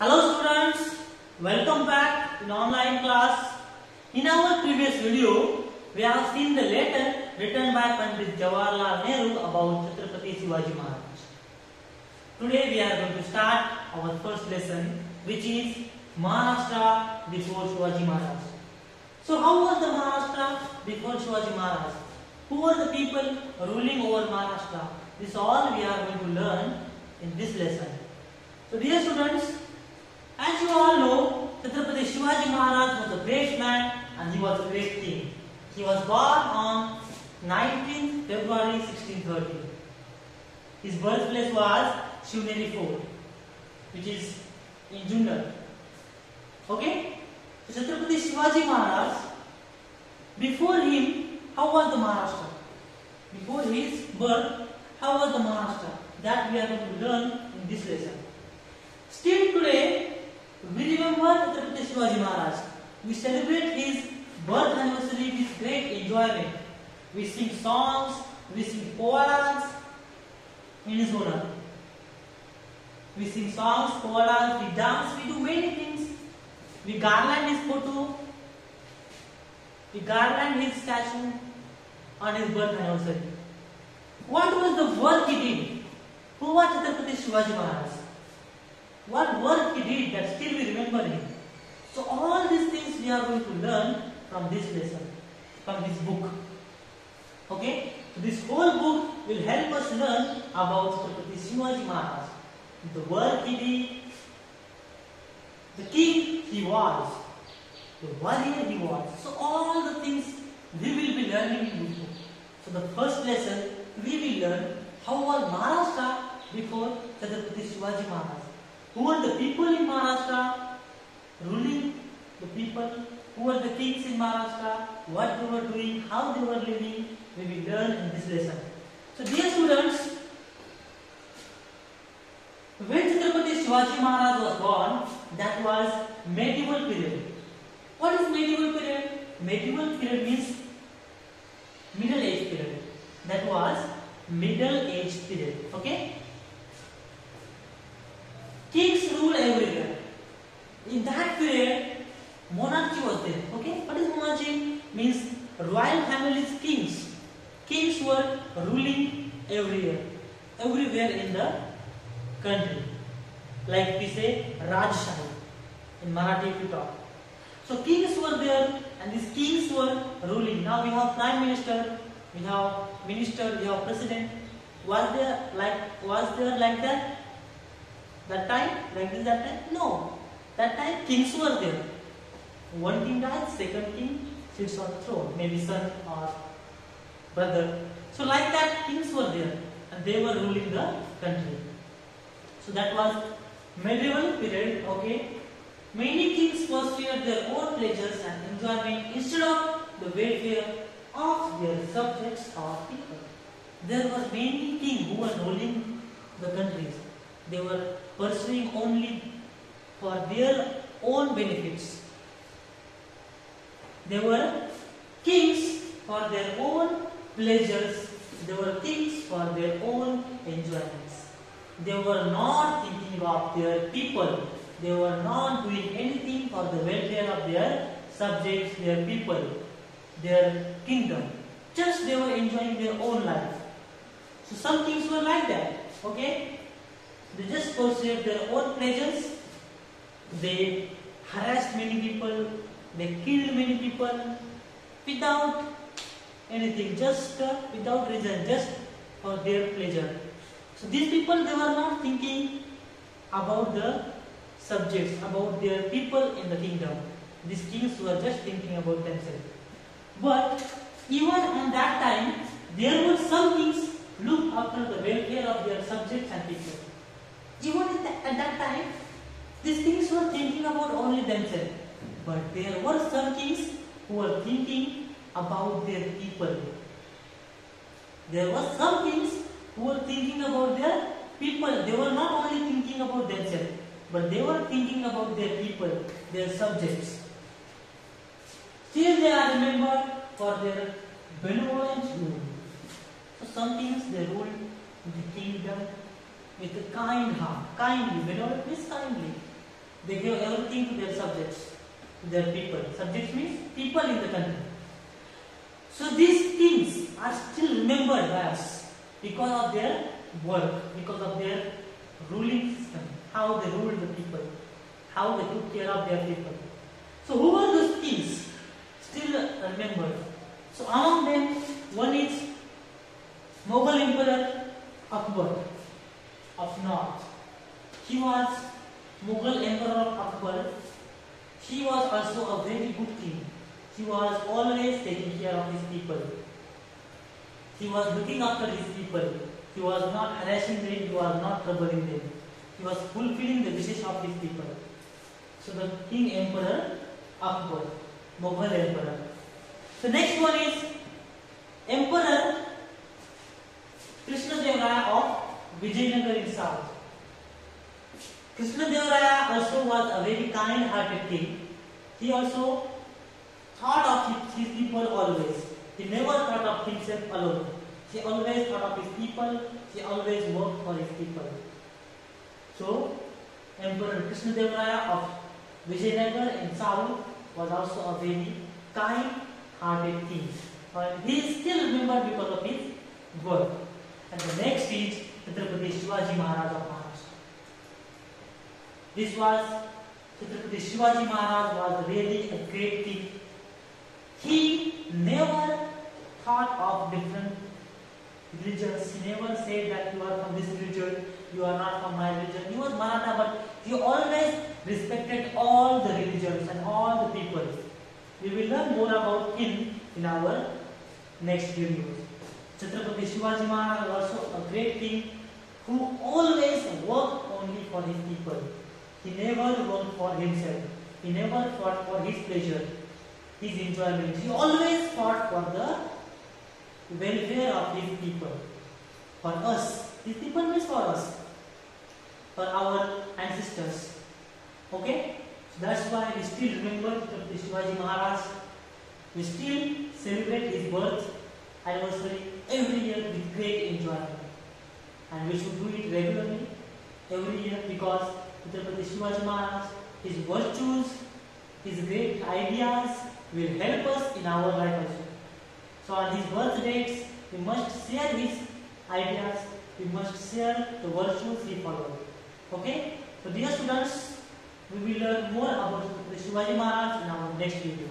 Hello students, welcome back in online class. In our previous video, we have seen the letter written by Pandit Jawaharlal Nehru about Chhatrapati Shivaji Maharaj. Today we are going to start our first lesson, which is Maharashtra before Shivaji Maharaj. So how was the Maharashtra before Shivaji Maharaj? Who were the people ruling over Maharashtra? This all we are going to learn in this lesson. So dear students, as you all know, Chhatrapati Shivaji Maharaj was a great man and he was a great king. He was born on 19th February 1630. His birthplace was Shivneri Fort, which is in Jundar. Okay? So Chhatrapati Shivaji Maharaj, before him, how was the Maharashtra? Before his birth, how was the Maharashtra? That we are going to learn in this lesson. Still today, we remember Chhatrapati Shivaji Maharaj. We celebrate his birth anniversary with great enjoyment. We sing songs, we sing poems in his honor. We sing songs, poems, we dance, we do many things. We garland his photo, we garland his statue on his birth anniversary. What was the work he did? Who was Chhatrapati Shivaji Maharaj? What work he did that still we remember him? So all these things we are going to learn from this lesson, from this book. Okay? So this whole book will help us learn about Chhatrapati Shivaji Maharaj. The work he did, the king he was, the warrior he was. So all the things we will be learning in this book. So the first lesson we will learn how was Maharashtra before Chhatrapati Shivaji Maharaj. Who were the people in Maharashtra ruling the people? Who were the kings in Maharashtra? What they were doing? How they were living? We will learn in this lesson. So dear students, when Chhatrapati Shivaji Maharaj was born, that was medieval period. What is medieval period? Medieval period means middle age period. That was middle age period. Okay? Kings ruled everywhere. In that period, monarchy was there. Okay? What is monarchy? Means royal families, kings. Kings were ruling everywhere in the country. Like we say, Rajshahi in Marathi if you talk. So kings were there and these kings were ruling. Now we have prime minister, we have minister, we have president. Was there like that? That time? Like this that time? No. That time kings were there. One king died, second king sits on the throne. Maybe son or brother. So like that kings were there and they were ruling the country. So that was medieval period. Okay. Many kings pursued their own pleasures and enjoyment instead of the welfare of their subjects or people. There were many kings who were ruling the countries. They were pursuing only for their own benefits. They were kings for their own pleasures. They were kings for their own enjoyments. They were not thinking of their people. They were not doing anything for the welfare of their subjects, their people, their kingdom. Just they were enjoying their own life. So some kings were like that. Okay? They just pursued their own pleasures. They harassed many people. They killed many people without anything, just without reason, just for their pleasure. So these people, they were not thinking about the subjects, about their people in the kingdom. These kings were just thinking about themselves. But even at that time, there were some kings looked after the welfare of their subjects and people. Even at that time, these kings were thinking about only themselves. But there were some kings who were thinking about their people. There were some kings who were thinking about their people. They were not only thinking about themselves, but they were thinking about their people, their subjects. Still they are remembered for their benevolent rule. So some kings, they ruled the kingdom with a kind heart. Kindly, benevolent means kindly. They gave everything to their subjects, to their people. Subjects means people in the country. So these things are still remembered by us because of their work, because of their ruling system, how they ruled the people, how they took care of their people. So who are those kings still remembered? So among them, one is Mughal Emperor Akbar of North. He was Mughal Emperor of Akbar. He was also a very good king. He was always taking care of his people. He was looking after his people. He was not harassing them. He was not troubling them. He was fulfilling the wishes of his people. So the King Emperor Akbar, Mughal Emperor. The next one is Emperor Krishnadeva of Vijayanagar in South. Krishnadeva also was a very kind-hearted king. He also thought of his people always. He never thought of himself alone. He always thought of his people. He always worked for his people. So, Emperor Krishnadeva of Vijayanagar in South was also a very kind-hearted king. And he is still remembered because of his work. And the next is Chhatrapati Shivaji Maharaj of Maharashtra. This was Chhatrapati Shivaji Maharaj was really a great king. He never thought of different religions. He never said that you are from this religion, you are not from my religion. He was Maratha, but he always respected all the religions and all the people. We will learn more about him in our next video. Chhatrapati Shivaji Maharaj was also a great king who always worked only for his people. He never worked for himself. He never fought for his pleasure, his enjoyment. He always fought for the welfare of his people. For us. His people means for us. For our ancestors. Okay? So that's why we still remember Chhatrapati Shivaji Maharaj. We still celebrate his birth anniversary every year with great enjoyment. And we should do it regularly every year because Chhatrapati Shivaji Maharaj, his virtues, his great ideas will help us in our life also. So on his birth dates, we must share his ideas, we must share the virtues he followed. Okay? So dear students, we will learn more about Chhatrapati Shivaji Maharaj in our next video.